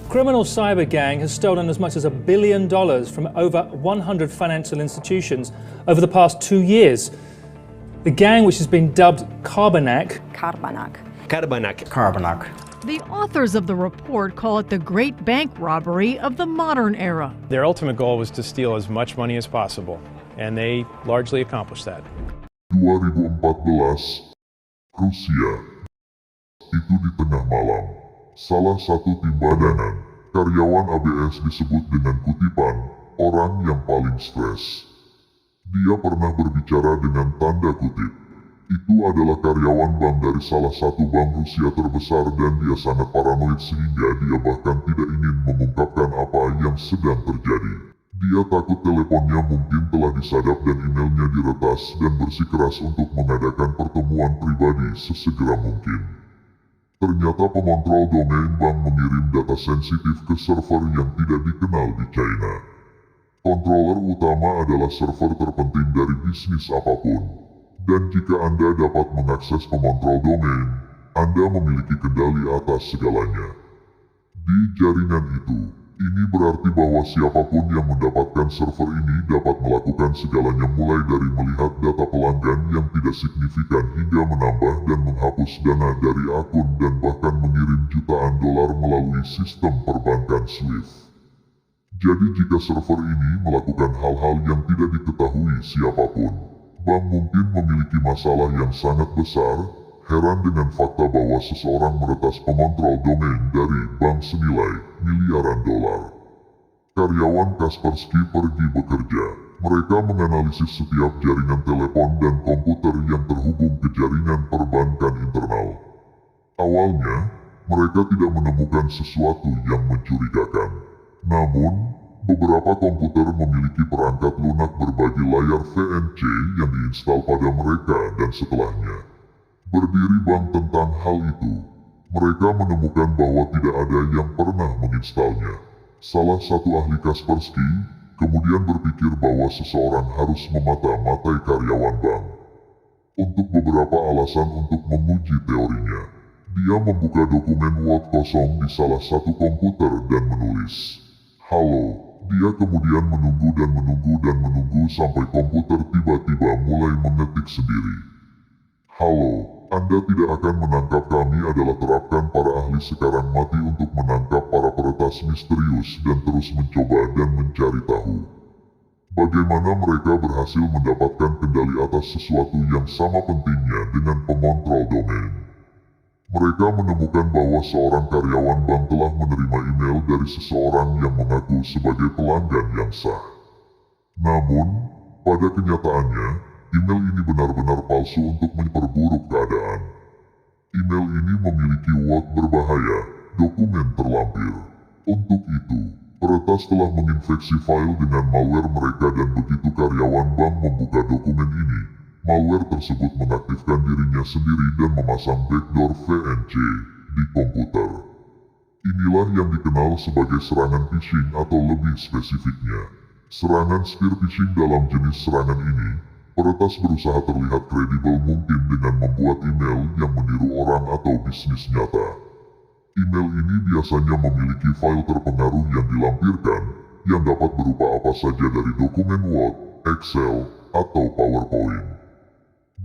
criminal cyber gang has stolen as much as $1 billion from over 100 financial institutions over the past 2 years. The gang, which has been dubbed Carbanak. The authors of the report call it the great bank robbery of the modern era. Their ultimate goal was to steal as much money as possible, and they largely accomplished that. 2014, Rusia. Itu di tengah malam, salah satu tim badangan, karyawan ABS disebut dengan kutipan, orang yang paling stres. Dia pernah berbicara dengan tanda kutip. Itu adalah karyawan bank dari salah satu bank Rusia terbesar dan dia sangat paranoid sehingga dia bahkan tidak ingin mengungkapkan apa yang sedang terjadi. Dia takut teleponnya mungkin telah disadap dan emailnya diretas dan bersikeras untuk mengadakan pertemuan pribadi sesegera mungkin. Ternyata pengontrol domain bank mengirim data sensitif ke server yang tidak dikenal di China. Controller utama adalah server terpenting dari bisnis apapun. Dan jika Anda dapat mengakses pengontrol domain, Anda memiliki kendali atas segalanya. Di jaringan itu, ini berarti bahwa siapapun yang mendapatkan server ini dapat melakukan segalanya mulai dari melihat data pelanggan yang tidak signifikan hingga menambah dan menghapus dana dari akun dan bahkan mengirim jutaan dolar melalui sistem perbankan SWIFT. Jadi jika server ini melakukan hal-hal yang tidak diketahui siapapun, bank mungkin memiliki masalah yang sangat besar. Heran dengan fakta bahwa seseorang meretas pengontrol domain dari bank senilai miliaran dolar. Karyawan Kaspersky pergi bekerja. Mereka menganalisis setiap jaringan telepon dan komputer yang terhubung ke jaringan perbankan internal. Awalnya, mereka tidak menemukan sesuatu yang mencurigakan. Namun, beberapa komputer memiliki perangkat lunak berbagi layar VNC yang diinstal pada mereka dan setelahnya. Berdiri bank tentang hal itu, mereka menemukan bahwa tidak ada yang pernah menginstalnya. Salah satu ahli Kaspersky kemudian berpikir bahwa seseorang harus memata-matai karyawan bank. Untuk beberapa alasan untuk menguji teorinya, dia membuka dokumen Word kosong di salah satu komputer dan menulis, "Halo." Dia kemudian menunggu dan menunggu dan menunggu sampai komputer tiba-tiba mulai mengetik sendiri. "Halo. Anda tidak akan menangkap kami adalah terapkan para ahli sekarang mati untuk menangkap para peretas misterius dan terus mencoba dan mencari tahu. Bagaimana mereka berhasil mendapatkan kendali atas sesuatu yang sama pentingnya dengan pengontrol domain. Mereka menemukan bahwa seorang karyawan bank telah menerima email dari seseorang yang mengaku sebagai pelanggan yang sah. Namun, pada kenyataannya, email ini benar-benar palsu untuk memperburuk keadaan. Email ini memiliki word berbahaya, dokumen terlampir. Untuk itu, peretas telah menginfeksi file dengan malware mereka dan begitu karyawan bank membuka dokumen ini, malware tersebut mengaktifkan dirinya sendiri dan memasang backdoor VNC di komputer. Inilah yang dikenal sebagai serangan phishing atau lebih spesifiknya, serangan spear phishing. Dalam jenis serangan ini, peretas berusaha terlihat kredibel mungkin dengan membuat email yang meniru orang atau bisnis nyata. Email ini biasanya memiliki file terpengaruh yang dilampirkan, yang dapat berupa apa saja dari dokumen Word, Excel, atau PowerPoint.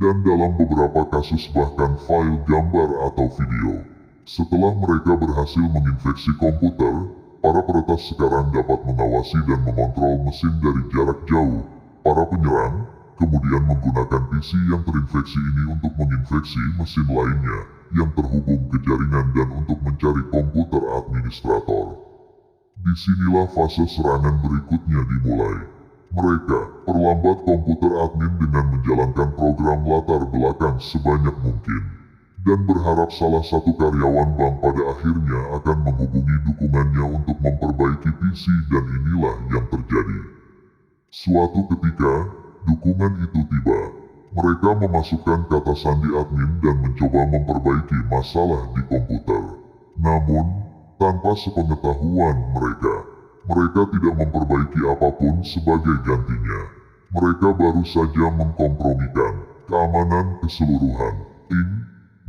Dan dalam beberapa kasus bahkan file gambar atau video. Setelah mereka berhasil menginfeksi komputer, para peretas sekarang dapat mengawasi dan mengontrol mesin dari jarak jauh. Para penyerang kemudian menggunakan PC yang terinfeksi ini untuk menginfeksi mesin lainnya yang terhubung ke jaringan dan untuk mencari komputer administrator. Disinilah fase serangan berikutnya dimulai. Mereka perlambat komputer admin dengan menjalankan program latar belakang sebanyak mungkin, dan berharap salah satu karyawan bank pada akhirnya akan menghubungi dukungannya untuk memperbaiki PC dan inilah yang terjadi. Suatu ketika, dukungan itu tiba. Mereka memasukkan kata sandi admin dan mencoba memperbaiki masalah di komputer. Namun, tanpa sepengetahuan mereka tidak memperbaiki apapun sebagai gantinya. Mereka baru saja mengkompromikan keamanan keseluruhan.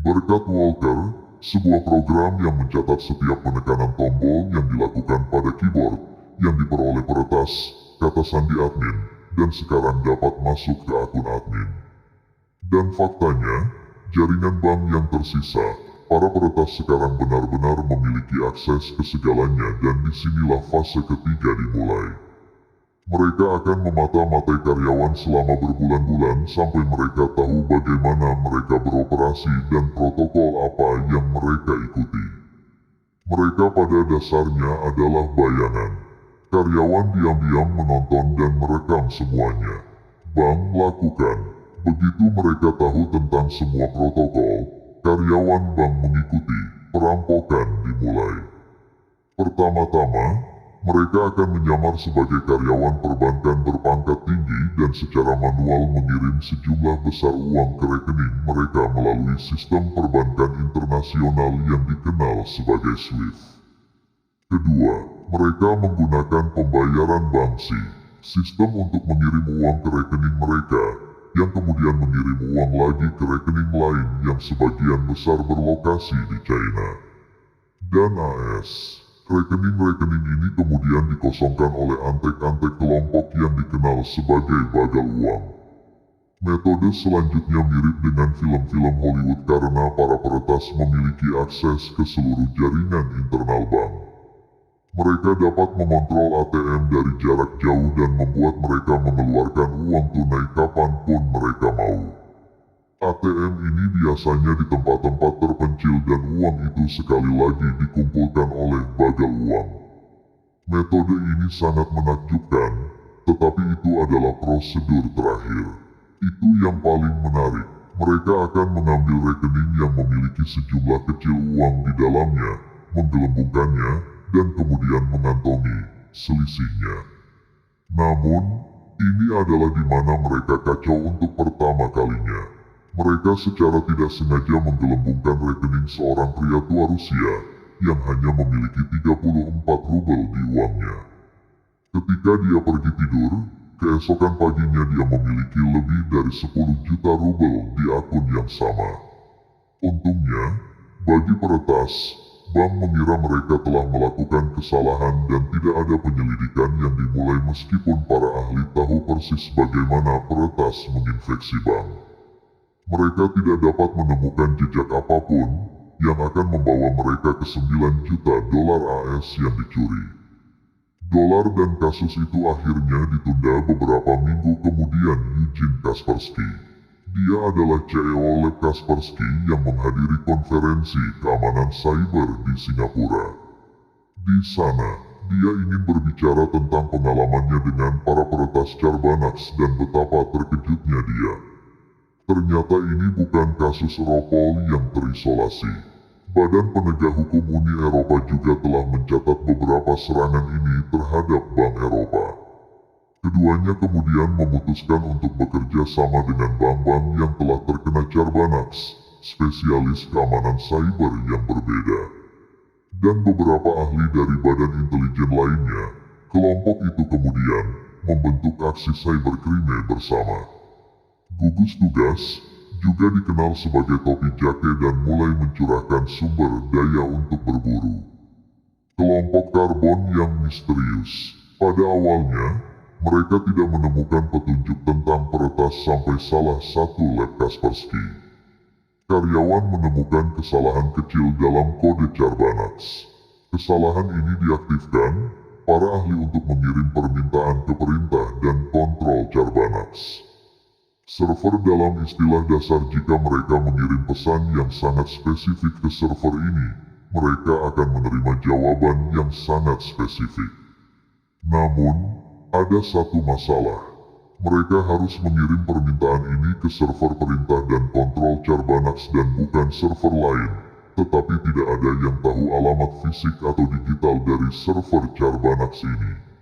Berkat Walker, sebuah program yang mencatat setiap penekanan tombol yang dilakukan peretas, kata sandi admin, dan sekarang dapat masuk ke akun admin. Dan faktanya, jaringan bank yang tersisa, para peretas sekarang benar-benar memiliki akses ke segalanya dan disinilah fase ketiga dimulai. Mereka akan memata-matai karyawan selama berbulan-bulan sampai mereka tahu bagaimana mereka beroperasi dan protokol apa yang mereka ikuti. Mereka pada dasarnya adalah bayangan. Karyawan diam-diam menonton dan merekam semuanya. Bank lakukan. Begitu mereka tahu tentang semua protokol, karyawan bank mengikuti. Perampokan dimulai. Pertama-tama, mereka akan menyamar sebagai karyawan perbankan berpangkat tinggi dan secara manual mengirim sejumlah besar uang ke rekening mereka melalui sistem perbankan internasional yang dikenal sebagai SWIFT. Kedua, mereka menggunakan pembayaran bangsi, sistem untuk mengirim uang ke rekening mereka, yang kemudian mengirim uang lagi ke rekening lain yang sebagian besar berlokasi di China. Dan AS. Rekening-rekening ini kemudian dikosongkan oleh antek-antek kelompok yang dikenal sebagai bagal uang. Metode selanjutnya mirip dengan film-film Hollywood karena para peretas memiliki akses ke seluruh jaringan internal bank. Mereka dapat mengontrol ATM dari jarak jauh dan membuat mereka mengeluarkan uang tunai kapanpun mereka mau. ATM ini biasanya di tempat-tempat terpencil dan uang itu sekali lagi dikumpulkan oleh bagal uang. Metode ini sangat menakjubkan, tetapi itu adalah prosedur terakhir. Itu yang paling menarik. Mereka akan mengambil rekening yang memiliki sejumlah kecil uang di dalamnya, menggelembungkannya, dan kemudian mengantongi selisihnya. Namun, ini adalah di mana mereka kacau untuk pertama kalinya. Mereka secara tidak sengaja menggelembungkan rekening seorang pria tua Rusia yang hanya memiliki 34 rubel di uangnya. Ketika dia pergi tidur, keesokan paginya dia memiliki lebih dari 10 juta rubel di akun yang sama. Untungnya, bagi peretas, bank mengira mereka telah melakukan kesalahan dan tidak ada penyelidikan yang dimulai meskipun para ahli tahu persis bagaimana peretas menginfeksi bank. Mereka tidak dapat menemukan jejak apapun yang akan membawa mereka ke 9 juta dolar AS yang dicuri. Dolar dan kasus itu akhirnya ditunda beberapa minggu kemudian. Eugene Kaspersky. Dia adalah CEO Lev Kaspersky yang menghadiri konferensi keamanan cyber di Singapura. Di sana, dia ingin berbicara tentang pengalamannya dengan para peretas Charbanax dan betapa terkejutnya dia. Ternyata ini bukan kasus Europol yang terisolasi. Badan Penegak Hukum Uni Eropa juga telah mencatat beberapa serangan ini terhadap Bank Eropa. Keduanya kemudian memutuskan untuk bekerja sama dengan bank-bank yang telah terkena Charbanax, spesialis keamanan cyber yang berbeda. Dan beberapa ahli dari badan intelijen lainnya, kelompok itu kemudian membentuk aksi cybercrime bersama. Gugus tugas, juga dikenal sebagai topi jake dan mulai mencurahkan sumber daya untuk berburu. Kelompok karbon yang misterius. Pada awalnya, mereka tidak menemukan petunjuk tentang peretas sampai salah satu lab Kaspersky. Karyawan menemukan kesalahan kecil dalam kode Charbanax. Kesalahan ini diaktifkan para ahli untuk mengirim permintaan ke perintah dan kontrol Charbanax. Server dalam istilah dasar jika mereka mengirim pesan yang sangat spesifik ke server ini, mereka akan menerima jawaban yang sangat spesifik. Namun, ada satu masalah. Mereka harus mengirim permintaan ini ke server perintah dan kontrol Charbanax dan bukan server lain, tetapi tidak ada yang tahu alamat fisik atau digital dari server Charbanax ini.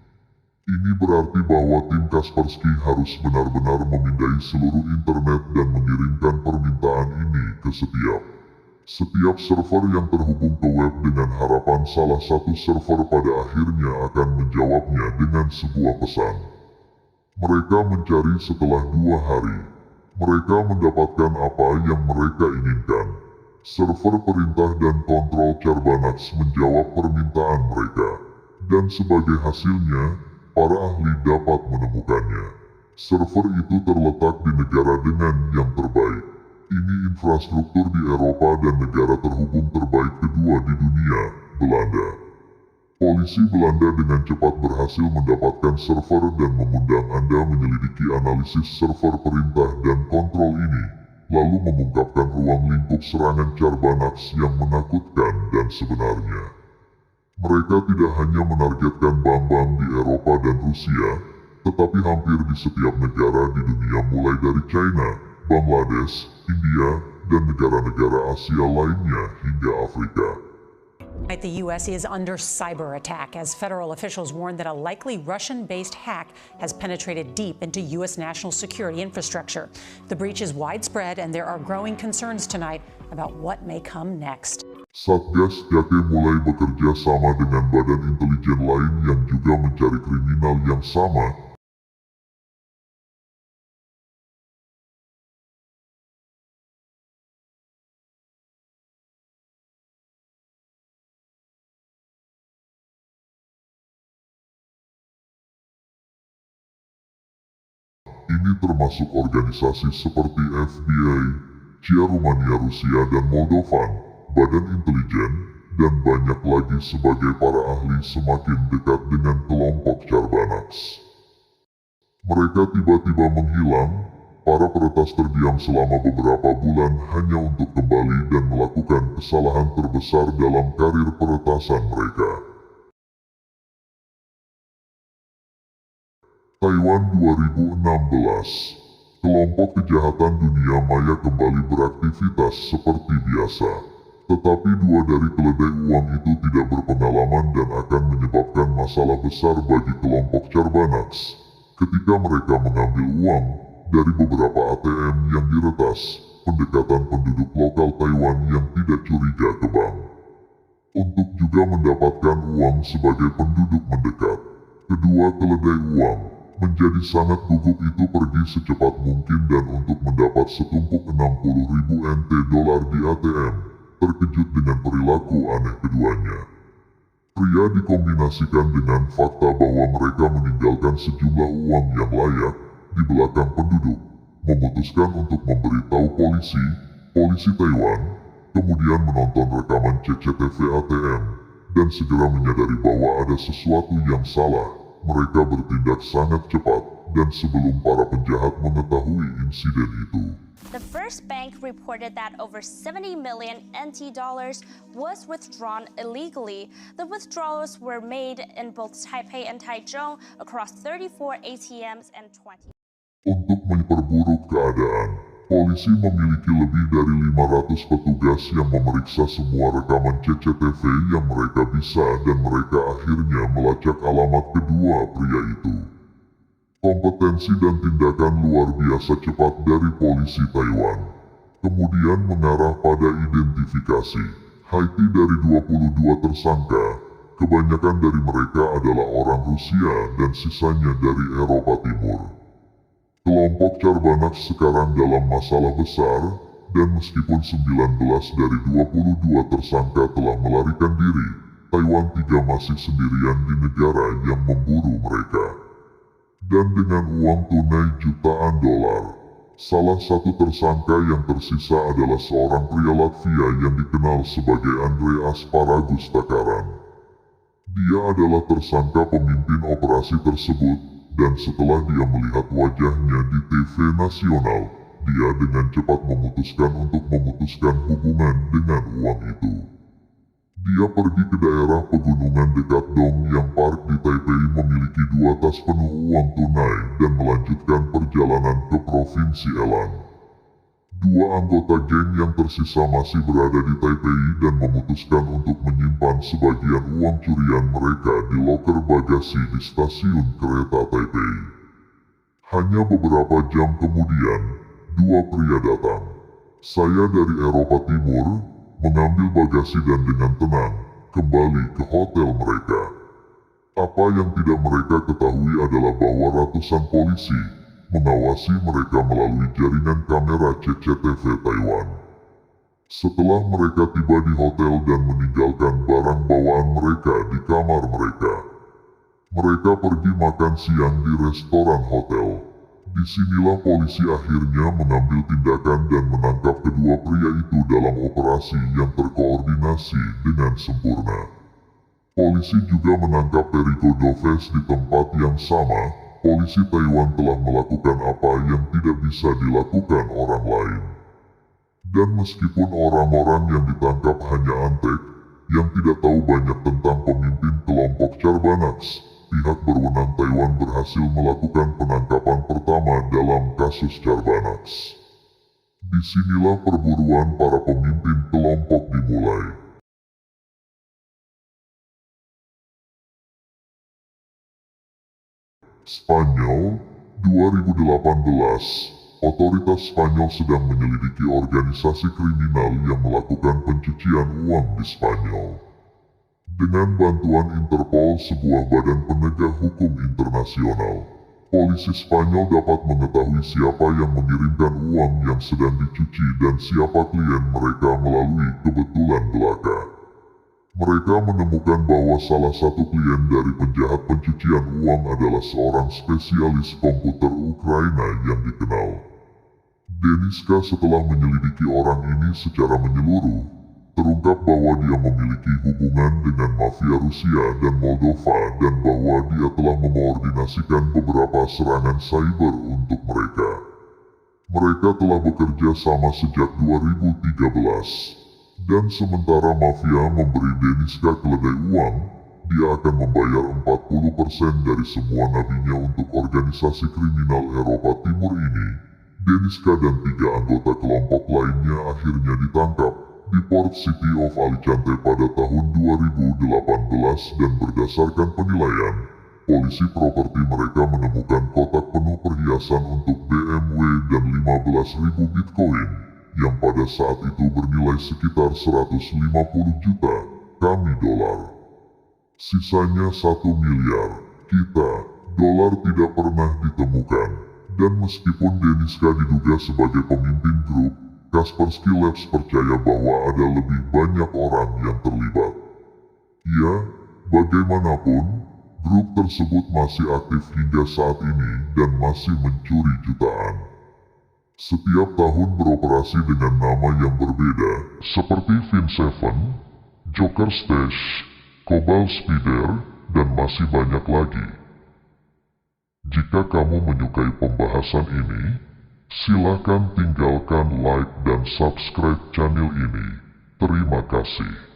Ini berarti bahwa tim Kaspersky harus benar-benar memindai seluruh internet dan mengirimkan permintaan ini ke setiap server yang terhubung ke web dengan harapan salah satu server pada akhirnya akan menjawabnya dengan sebuah pesan. Mereka mencari setelah 2 hari. Mereka mendapatkan apa yang mereka inginkan. Server perintah dan kontrol Charbanax menjawab permintaan mereka. Dan sebagai hasilnya, para ahli dapat menemukannya. Server itu terletak di negara dengan yang terbaik. Ini infrastruktur di Eropa dan negara terhubung terbaik kedua di dunia, Belanda. Polisi Belanda dengan cepat berhasil mendapatkan server dan mengundang Anda menyelidiki analisis server perintah dan kontrol ini, lalu mengungkapkan ruang lingkup serangan Charbanax yang menakutkan dan sebenarnya. Mereka tidak hanya menargetkan bank-bank di Eropa dan Rusia, tetapi hampir di setiap negara di dunia mulai dari China, Bangladesh, India, dan negara-negara Asia lainnya hingga Afrika. The U.S. is under cyber attack as federal officials warn that a likely Russian-based hack has penetrated deep into U.S. national security infrastructure. The breach is widespread and there are growing concerns tonight about what may come next. Satgas Jake mulai bekerja sama dengan badan intelijen lain yang juga mencari kriminal yang sama. Ini termasuk organisasi seperti FBI, CIA Rumania, Rusia, dan Moldovan, badan intelijen, dan banyak lagi sebagai para ahli semakin dekat dengan kelompok Charbanax. Mereka tiba-tiba menghilang, para peretas terdiam selama beberapa bulan hanya untuk kembali dan melakukan kesalahan terbesar dalam karir peretasan mereka. Taiwan 2016. Kelompok kejahatan dunia maya kembali beraktivitas seperti biasa. Tetapi dua dari keledai uang itu tidak berpengalaman dan akan menyebabkan masalah besar bagi kelompok Charbanax. Ketika mereka mengambil uang dari beberapa ATM yang diretas, pendekatan penduduk lokal Taiwan yang tidak curiga ke bank. Untuk juga mendapatkan uang sebagai penduduk mendekat. Kedua keledai uang menjadi sangat gugup itu pergi secepat mungkin dan untuk mendapat setumpuk 60.000 NT dolar di ATM, terkejut dengan perilaku aneh keduanya. Pria dikombinasikan dengan fakta bahwa mereka meninggalkan sejumlah uang yang layak di belakang penduduk, memutuskan untuk memberitahu polisi Taiwan, kemudian menonton rekaman CCTV ATM, dan segera menyadari bahwa ada sesuatu yang salah. Mereka bertindak sangat cepat dan sebelum para penjahat mengetahui insiden itu. The first bank reported that over 70 million NT dollars was withdrawn illegally. The withdrawals were made in both Taipei and Taichung across 34 ATMs and 20. Untuk memperburuk keadaan, polisi memiliki lebih dari 500 petugas yang memeriksa semua rekaman CCTV yang mereka bisa dan mereka akhirnya melacak alamat kedua pria itu. Kompetensi dan tindakan luar biasa cepat dari polisi Taiwan. Kemudian mengarah pada identifikasi. Haiti dari 22 tersangka, kebanyakan dari mereka adalah orang Rusia dan sisanya dari Eropa Timur. Kelompok Charbanax sekarang dalam masalah besar, dan meskipun 19 dari 22 tersangka telah melarikan diri, Taiwan 3 masih sendirian di negara yang memburu mereka. Dan dengan uang tunai jutaan dolar, salah satu tersangka yang tersisa adalah seorang pria Latvia yang dikenal sebagai Andre Asparagus Takaran. Dia adalah tersangka pemimpin operasi tersebut, dan setelah dia melihat wajahnya di TV nasional, dia dengan cepat memutuskan untuk memutuskan hubungan dengan uang itu. Dia pergi ke daerah pegunungan dekat Dong yang Park di Taipei memiliki 2 tas penuh uang tunai dan melanjutkan perjalanan ke Provinsi Elan. 2 anggota geng yang tersisa masih berada di Taipei dan memutuskan untuk menyimpan sebagian uang curian mereka di loker bagasi di stasiun kereta Taipei. Hanya beberapa jam kemudian, 2 pria datang. Saya dari Eropa Timur, mengambil bagasi dan dengan tenang kembali ke hotel mereka. Apa yang tidak mereka ketahui adalah bahwa ratusan polisi mengawasi mereka melalui jaringan kamera CCTV Taiwan. Setelah mereka tiba di hotel dan meninggalkan barang bawaan mereka di kamar mereka, Mereka pergi makan siang di restoran hotel. Disinilah polisi akhirnya mengambil tindakan dan menangkap kedua pria itu dalam operasi yang terkoordinasi dengan sempurna. Polisi juga menangkap Perico Doves di tempat yang sama. Polisi Taiwan telah melakukan apa yang tidak bisa dilakukan orang lain. Dan meskipun orang-orang yang ditangkap hanya antek, yang tidak tahu banyak tentang pemimpin kelompok Charbanax, pihak berwenang Taiwan berhasil melakukan penangkapan pertama dalam kasus Charbanax. Disinilah perburuan para pemimpin kelompok dimulai. Spanyol, 2018. Otoritas Spanyol sedang menyelidiki organisasi kriminal yang melakukan pencucian uang di Spanyol. Dengan bantuan Interpol, sebuah badan penegak hukum internasional, polisi Spanyol dapat mengetahui siapa yang mengirimkan uang yang sedang dicuci dan siapa klien mereka melalui kebetulan belaka. Mereka menemukan bahwa salah satu klien dari penjahat pencucian uang adalah seorang spesialis komputer Ukraina yang dikenal. Deniska setelah menyelidiki orang ini secara menyeluruh, terungkap bahwa dia memiliki hubungan dengan mafia Rusia dan Moldova dan bahwa dia telah mengkoordinasikan beberapa serangan cyber untuk mereka. Mereka telah bekerja sama sejak 2013. Dan sementara mafia memberi Deniska keledai uang, dia akan membayar 40% dari semua nabinya untuk organisasi kriminal Eropa Timur ini. Deniska dan 3 anggota kelompok lainnya akhirnya ditangkap di Port City of Alicante pada tahun 2018 dan berdasarkan penilaian, polisi properti mereka menemukan kotak penuh perhiasan untuk BMW dan 15.000 Bitcoin, yang pada saat itu bernilai sekitar 150 juta dolar. Sisanya 1 miliar dolar tidak pernah ditemukan. Dan meskipun Deniska diduga sebagai pemimpin grup, Kaspersky Labs percaya bahwa ada lebih banyak orang yang terlibat. Ya, bagaimanapun, grup tersebut masih aktif hingga saat ini dan masih mencuri jutaan. Setiap tahun beroperasi dengan nama yang berbeda, seperti Fin7, Joker Stash, Cobalt Spider, dan masih banyak lagi. Jika kamu menyukai pembahasan ini, silakan tinggalkan like dan subscribe channel ini. Terima kasih.